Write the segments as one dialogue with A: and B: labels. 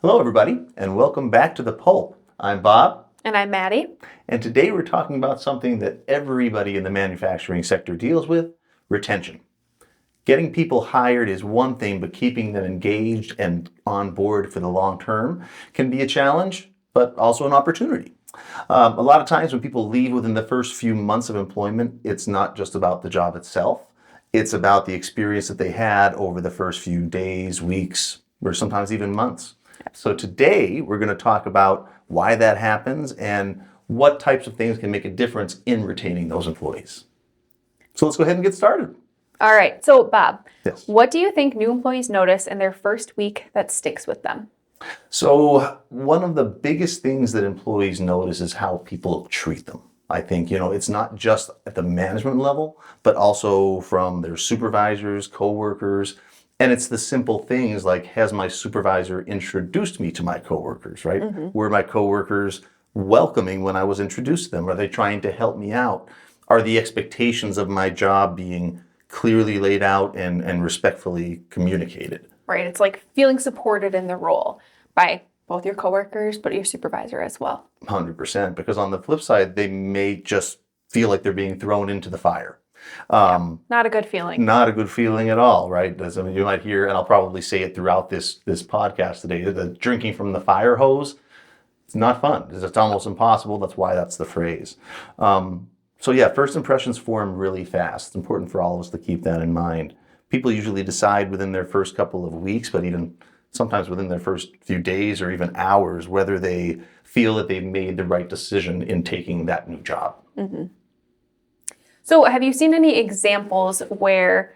A: Hello, everybody, and welcome back to the Pulp. I'm Bob.
B: And I'm Maddie.
A: And today we're talking about something that everybody in the manufacturing sector deals with, retention. Getting people hired is one thing, but keeping them engaged and on board for the long term can be a challenge, but also an opportunity. A lot of times when people leave within the first few months of employment, it's not just about the job itself. It's about the experience that they had over the first few days, weeks, or sometimes even months. So today we're going to talk about why that happens and what types of things can make a difference in retaining those employees. So let's go ahead and get started.
B: All right. So, Bob,
A: Yes.
B: What do you think new employees notice in their first week that sticks with them?
A: So one of the biggest things that employees notice is how people treat them. I think, it's not just at the management level, but also from their supervisors, coworkers. And it's the simple things like, has my supervisor introduced me to my coworkers, right? Were my coworkers welcoming when I was introduced to them? Are they trying to help me out? Are the expectations of my job being clearly laid out and respectfully communicated?
B: Right. It's like feeling supported in the role by both your coworkers, but your supervisor as well.
A: 100%. Because on the flip side, they may just feel like they're being thrown into the fire.
B: Not a good feeling.
A: Not a good feeling at all, right? As you might hear, and I'll probably say it throughout this podcast today, the drinking from the fire hose, it's not fun. It's almost impossible. That's why that's the phrase. First impressions form really fast. It's important for all of us to keep that in mind. People usually decide within their first couple of weeks, but even sometimes within their first few days or even hours, whether they feel that they've made the right decision in taking that new job.
B: Mm-hmm. So have you seen any examples where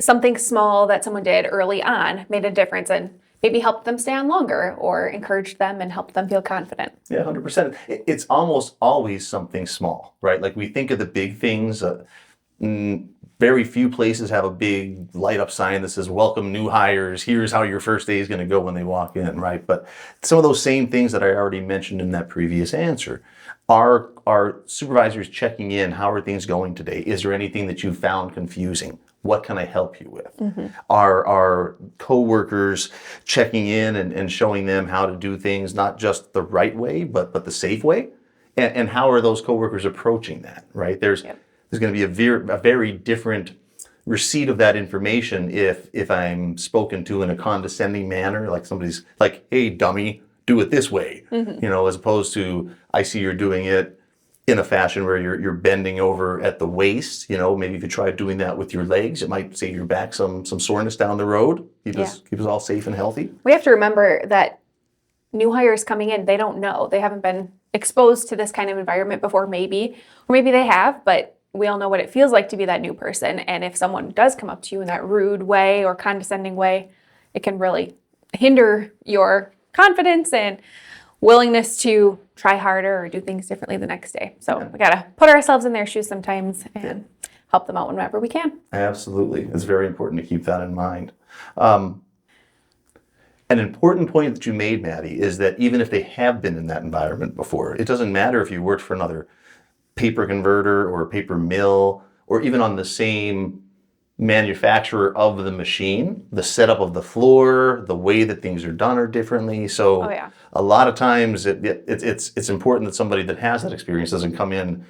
B: something small that someone did early on made a difference and maybe helped them stay on longer or encouraged them and helped them feel confident?
A: Yeah, 100%. It's almost always something small, right? Like we think of the big things. Very few places have a big light up sign that says, welcome new hires. Here's how your first day is going to go when they walk in, right? But some of those same things that I already mentioned in that previous answer. Are supervisors checking in? How are things going today? Is there anything that you found confusing? What can I help you with? Mm-hmm. Are coworkers checking in and showing them how to do things, not just the right way, but the safe way? And how are those coworkers approaching that, right? There's going to be a very different receipt of that information if I'm spoken to in a condescending manner, like somebody's like, hey, dummy, do it this way, as opposed to I see you're doing it in a fashion where you're bending over at the waist. Maybe if you try doing that with your legs, it might save your back some soreness down the road. Keep us all safe and healthy.
B: We have to remember that new hires coming in, they don't know. They haven't been exposed to this kind of environment before, or maybe they have, but we all know what it feels like to be that new person. And if someone does come up to you in that rude way or condescending way, it can really hinder your confidence and willingness to try harder or do things differently the next day. So we got to put ourselves in their shoes sometimes and help them out whenever we can.
A: Absolutely. It's very important to keep that in mind. An important point that you made, Maddie, is that even if they have been in that environment before, it doesn't matter if you worked for another paper converter or a paper mill or even on the same manufacturer of the machine, the setup of the floor, the way that things are done are differently. So a lot of times it's important that somebody that has that experience doesn't come in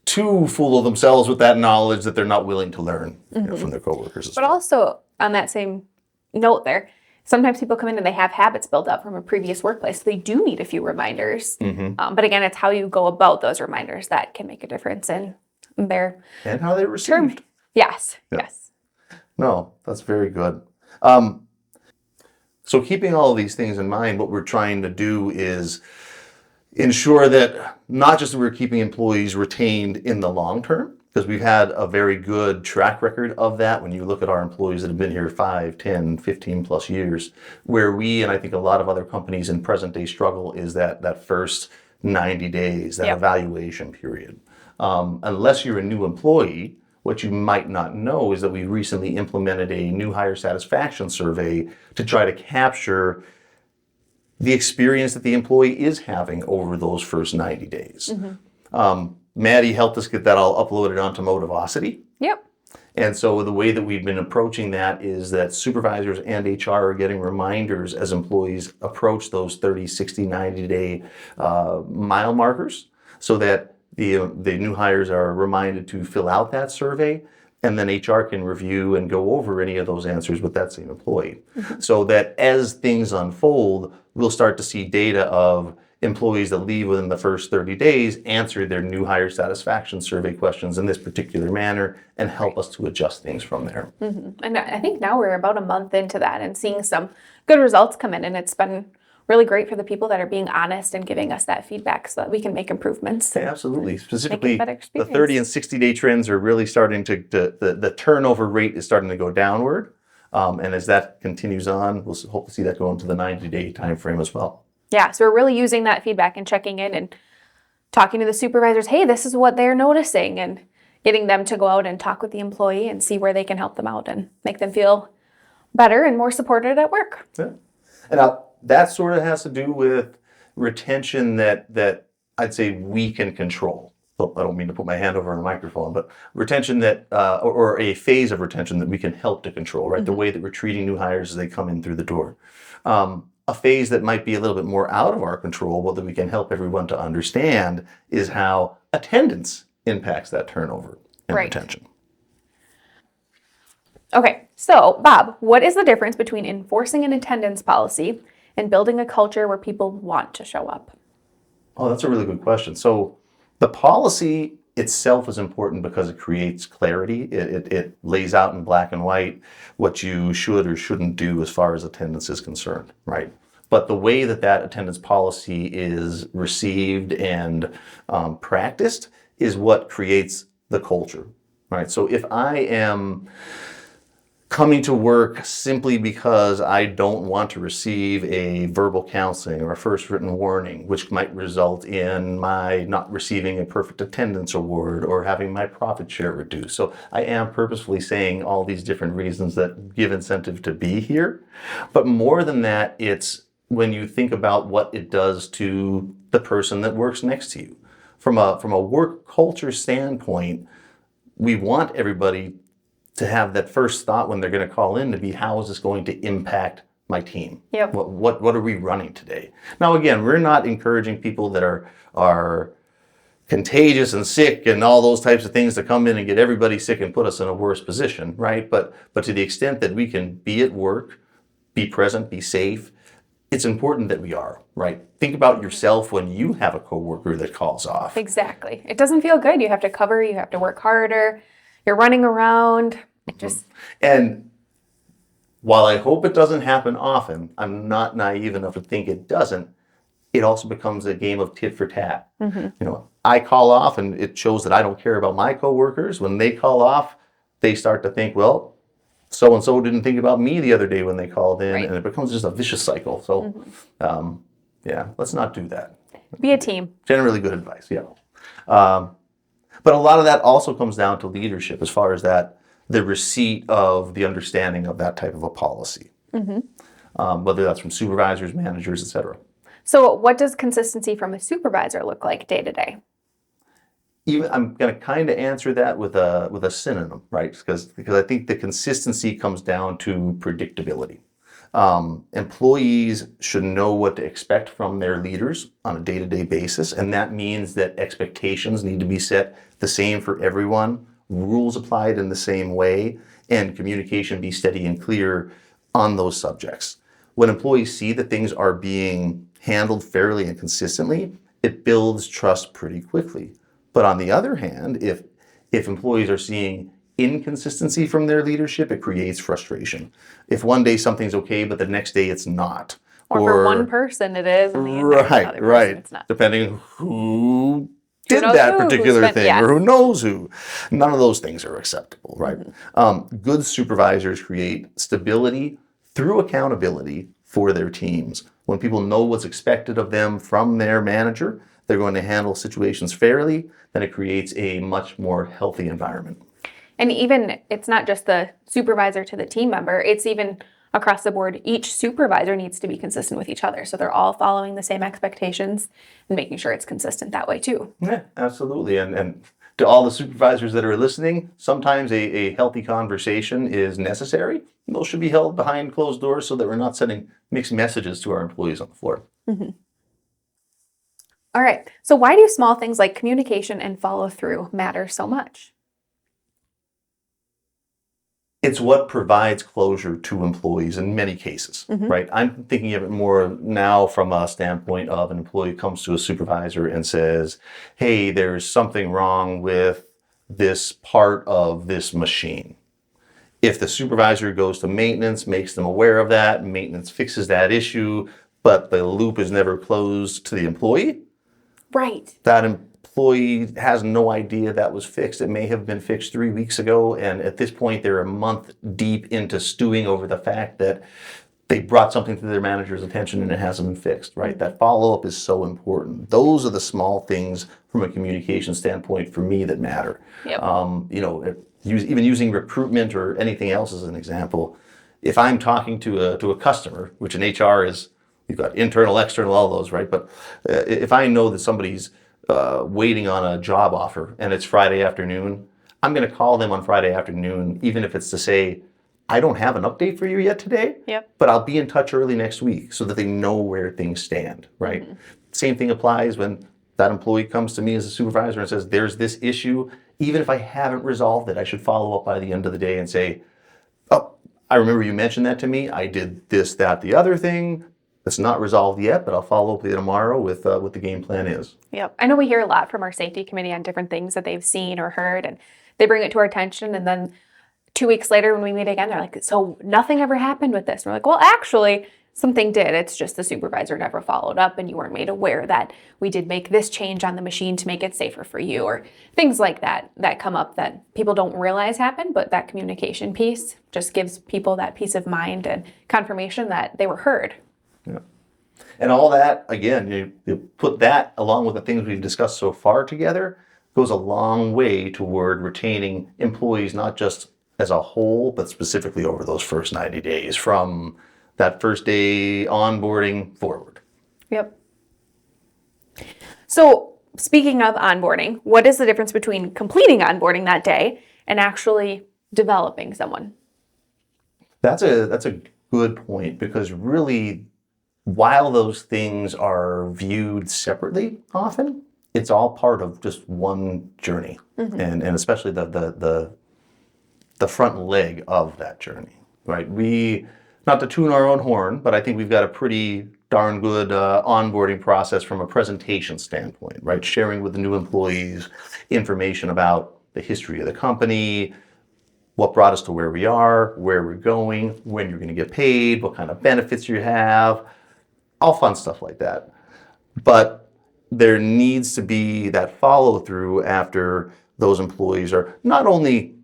A: too full of themselves with that knowledge that they're not willing to learn from their coworkers.
B: But also on that same note there, sometimes people come in and they have habits built up from a previous workplace. So they do need a few reminders. But again, it's how you go about those reminders that can make a difference in their...
A: And how they're received.
B: Yes.
A: No, that's very good. So keeping all of these things in mind, what we're trying to do is ensure that not just that we're keeping employees retained in the long term, because we've had a very good track record of that when you look at our employees that have been here 5, 10, 15 plus years, where we, and I think a lot of other companies in present day struggle, is that first 90 days, that evaluation period. Unless you're a new employee, what you might not know is that we recently implemented a new hire satisfaction survey to try to capture the experience that the employee is having over those first 90 days. Maddie helped us get that all uploaded onto Motivosity.
B: Yep.
A: And so the way that we've been approaching that is that supervisors and HR are getting reminders as employees approach those 30, 60, 90-day mile markers, so that the new hires are reminded to fill out that survey, and then HR can review and go over any of those answers with that same employee. So that as things unfold, we'll start to see data of employees that leave within the first 30 days answer their new hire satisfaction survey questions in this particular manner and help us to adjust things from there.
B: And I think now we're about a month into that and seeing some good results come in. And it's been really great for the people that are being honest and giving us that feedback so that we can make improvements.
A: Yeah, absolutely. Specifically,
B: better
A: the
B: experience.
A: 30 and 60-day trends are really starting the turnover rate is starting to go downward. And as that continues on, we'll hope to see that go into the 90-day time frame as well.
B: Yeah, so we're really using that feedback and checking in and talking to the supervisors. Hey, this is what they're noticing, and getting them to go out and talk with the employee and see where they can help them out and make them feel better and more supported at work.
A: Yeah. And now that sort of has to do with retention that I'd say we can control. So I don't mean to put my hand over on a microphone, but retention that, or a phase of retention that we can help to control, right? The way that we're treating new hires as they come in through the door. A phase that might be a little bit more out of our control, but that we can help everyone to understand, is how attendance impacts that turnover and retention.
B: Okay, so Bob, what is the difference between enforcing an attendance policy and building a culture where people want to show up?
A: Oh, that's a really good question. So the policy itself is important because it creates clarity. It lays out in black and white what you should or shouldn't do as far as attendance is concerned, right? But the way that attendance policy is received and practiced is what creates the culture, right? So if I am coming to work simply because I don't want to receive a verbal counseling or a first written warning, which might result in my not receiving a perfect attendance award or having my profit share reduced. So I am purposefully saying all these different reasons that give incentive to be here. But more than that, it's when you think about what it does to the person that works next to you. From a work culture standpoint, we want everybody to have that first thought when they're going to call in to be, how is this going to impact my team?
B: Yep.
A: What are we running today? Now, again, we're not encouraging people that are contagious and sick and all those types of things to come in and get everybody sick and put us in a worse position, right? But to the extent that we can be at work, be present, be safe, it's important that we are, right? Think about yourself when you have a coworker that calls off.
B: Exactly. It doesn't feel good. You have to cover, you have to work harder. You're running around. It just
A: And while I hope it doesn't happen often, I'm not naive enough to think it doesn't. It also becomes a game of tit for tat. I call off, and it shows that I don't care about my coworkers. When they call off, they start to think, well, so and so didn't think about me the other day when they called in, and it becomes just a vicious cycle. So, yeah, let's not do that.
B: be a team.
A: Generally good advice, yeah. But a lot of that also comes down to leadership, as far as the receipt of the understanding of that type of a policy, whether that's from supervisors, managers, etc.
B: So what does consistency from a supervisor look like day to day?
A: Even I'm going to kind of answer that with a synonym, right? Because I think the consistency comes down to predictability. Employees should know what to expect from their leaders on a day-to-day basis, and that means that expectations need to be set the same for everyone, rules applied in the same way, and communication be steady and clear on those subjects. When employees see that things are being handled fairly and consistently, it builds trust pretty quickly. But on the other hand, if employees are seeing inconsistency from their leadership, it creates frustration. If one day something's okay, but the next day it's not.
B: Or for one person it is, and the other person it's not.
A: Depending who did
B: knows
A: that
B: who
A: particular
B: spent-
A: thing,
B: yes.
A: or who knows who. None of those things are acceptable, right? Good supervisors create stability through accountability for their teams. When people know what's expected of them from their manager, they're going to handle situations fairly, then it creates a much more healthy environment.
B: And even, it's not just the supervisor to the team member, it's even across the board. Each supervisor needs to be consistent with each other. So they're all following the same expectations and making sure it's consistent that way too.
A: Yeah, absolutely. And to all the supervisors that are listening, sometimes a healthy conversation is necessary. Those should be held behind closed doors so that we're not sending mixed messages to our employees on the floor.
B: Mhm. All right. So why do small things like communication and follow through matter so much?
A: It's what provides closure to employees in many cases,
B: Mhm.
A: right? I'm thinking of it more now from a standpoint of an employee comes to a supervisor and says, hey, there's something wrong with this part of this machine. If the supervisor goes to maintenance, makes them aware of that, maintenance fixes that issue, but the loop is never closed to the employee,
B: Right.
A: that employee has no idea that was fixed. It may have been fixed 3 weeks ago, and at this point, they're a month deep into stewing over the fact that they brought something to their manager's attention and it hasn't been fixed, right?
B: Mm-hmm.
A: That follow-up is so important. Those are the small things from a communication standpoint for me that matter.
B: Yep.
A: Even using recruitment or anything else as an example, if I'm talking to a customer, which in HR is, you've got internal, external, all those, right? But if I know that somebody's waiting on a job offer and it's Friday afternoon, I'm going to call them on Friday afternoon, even if it's to say, I don't have an update for you yet today,
B: Yep.
A: but I'll be in touch early next week so that they know where things stand, right?
B: Mm-hmm.
A: Same thing applies when that employee comes to me as a supervisor and says, there's this issue. Even if I haven't resolved it, I should follow up by the end of the day and say, oh, I remember you mentioned that to me. I did this, that, the other thing. It's not resolved yet, but I'll follow up with you tomorrow with what the game plan is.
B: Yep. I know we hear a lot from our safety committee on different things that they've seen or heard, and they bring it to our attention. And then 2 weeks later, when we meet again, they're like, so nothing ever happened with this. And we're like, well, actually, something did. It's just the supervisor never followed up and you weren't made aware that we did make this change on the machine to make it safer for you, or things like that that come up that people don't realize happen. But that communication piece just gives people that peace of mind and confirmation that they were heard.
A: Yeah. And all that, again, you put that along with the things we've discussed so far together, goes a long way toward retaining employees, not just as a whole, but specifically over those first 90 days from that first day onboarding forward.
B: Yep. So speaking of onboarding, what is the difference between completing onboarding that day and actually developing someone?
A: That's a good point, because really, while those things are viewed separately often, it's all part of just one journey. Mm-hmm. and especially the front leg of that journey, right? Not to tune our own horn, but I think we've got a pretty darn good onboarding process from a presentation standpoint, right? Sharing with the new employees information about the history of the company, what brought us to where we are, where we're going, when you're going to get paid, what kind of benefits you have, all fun stuff like that. But there needs to be that follow through after those employees are not only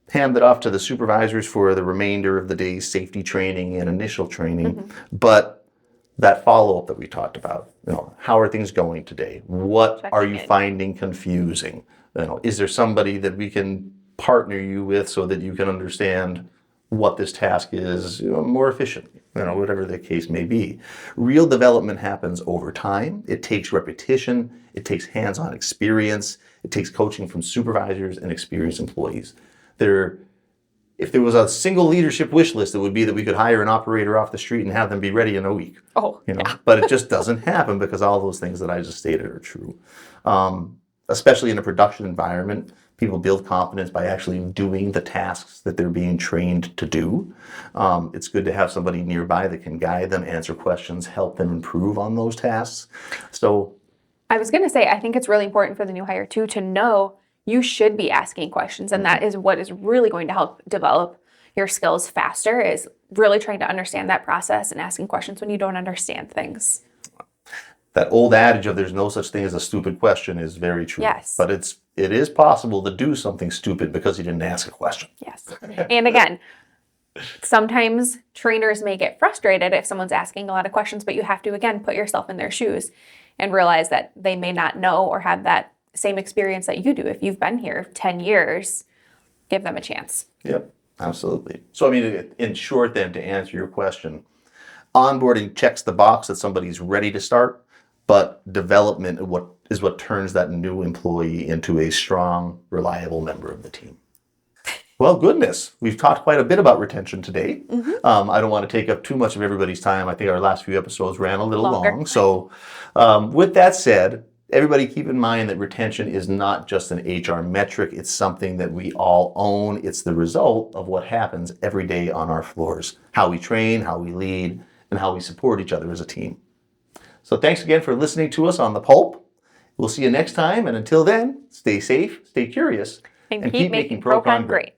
A: handed off to the supervisors for the remainder of the day's safety training and initial training, mm-hmm. but that follow-up that we talked about. How are things going today? What are you finding confusing? Is there somebody that we can partner you with so that you can understand what this task is more efficiently, whatever the case may be. Real development happens over time. It takes repetition. It takes hands-on experience. It takes coaching from supervisors and experienced employees. If there was a single leadership wish list, it would be that we could hire an operator off the street and have them be ready in a week.
B: Yeah.
A: But it just doesn't happen because all those things that I just stated are true. Especially in a production environment, people build confidence by actually doing the tasks that they're being trained to do. It's good to have somebody nearby that can guide them, answer questions, help them improve on those tasks. So
B: I was going to say, I think it's really important for the new hire too to know you should be asking questions. And that is what is really going to help develop your skills faster, is really trying to understand that process and asking questions when you don't understand things.
A: That old adage of there's no such thing as a stupid question is very true.
B: Yes.
A: But it is possible to do something stupid because you didn't ask a question.
B: Yes. And again, sometimes trainers may get frustrated if someone's asking a lot of questions, but you have to, again, put yourself in their shoes and realize that they may not know or have that same experience that you do. If you've been here 10 years, give them a chance.
A: Yep, absolutely. So, in short then, to answer your question, onboarding checks the box that somebody's ready to start, but development is what turns that new employee into a strong, reliable member of the team. Well, goodness, we've talked quite a bit about retention today. I don't want to take up too much of everybody's time. I think our last few episodes ran a little
B: Longer.
A: long. So with that said, everybody keep in mind that retention is not just an HR metric. It's something that we all own. It's the result of what happens every day on our floors, how we train, how we lead, and how we support each other as a team. So thanks again for listening to us on The Pulp. We'll see you next time. And until then, stay safe, stay curious,
B: And keep making Procon great.